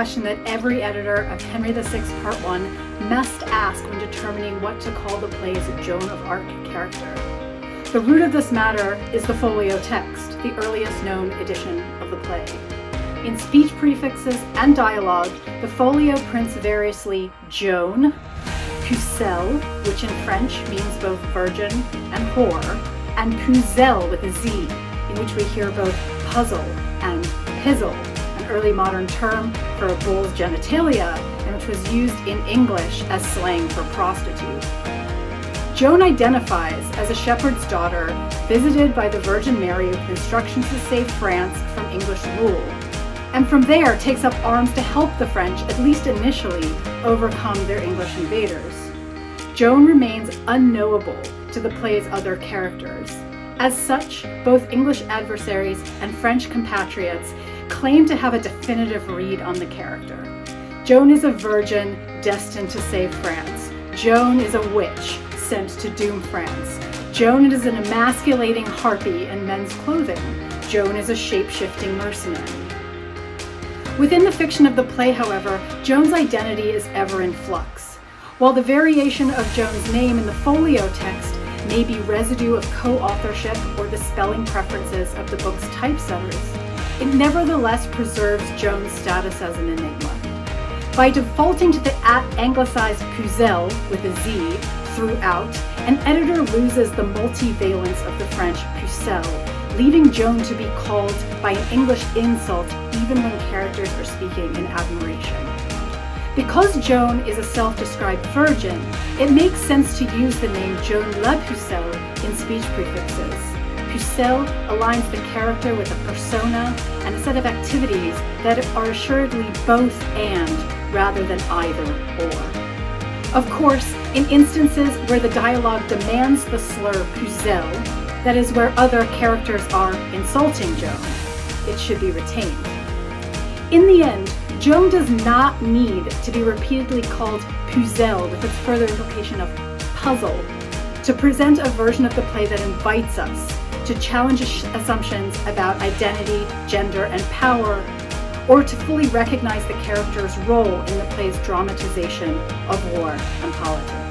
question that every editor of Henry VI Part 1 must ask when determining what to call the play's Joan of Arc character. The root of this matter is the Folio text, the earliest known edition of the play. In speech prefixes and dialogue, the Folio prints variously Joan, Pucell, which in French means both virgin and whore, and Puzel with a Z, in which we hear both puzzle and pizzle, an early modern term for a bull's genitalia, and which was used in English as slang for prostitute. Joan identifies as a shepherd's daughter visited by the Virgin Mary with instructions to save France from English rule, and from there takes up arms to help the French, at least initially, overcome their English invaders. Joan remains unknowable to the play's other characters. As such, both English adversaries and French compatriots claim to have a definitive read on the character. Joan is a virgin destined to save France. Joan is a witch sent to doom France. Joan is an emasculating harpy in men's clothing. Joan is a shape-shifting mercenary. Within the fiction of the play, however, Joan's identity is ever in flux. While the variation of Joan's name in the Folio text may be residue of co-authorship or the spelling preferences of the book's typesetters, it nevertheless preserves Joan's status as an enigma. By defaulting to the anglicized Puzel with a Z throughout, an editor loses the multivalence of the French Pucelle, leaving Joan to be called by an English insult even when characters are speaking in admiration. Because Joan is a self-described virgin, it makes sense to use the name Joan la Pucelle in speech prefixes. Pucelle aligns the character with a persona and a set of activities that are assuredly both and rather than either or. Of course, in instances where the dialogue demands the slur Puzel, that is where other characters are insulting Joan, it should be retained. In the end, Joan does not need to be repeatedly called Puzel with its further implication of puzzle to present a version of the play that invites us to challenge assumptions about identity, gender, and power, or to fully recognize the character's role in the play's dramatization of war and politics.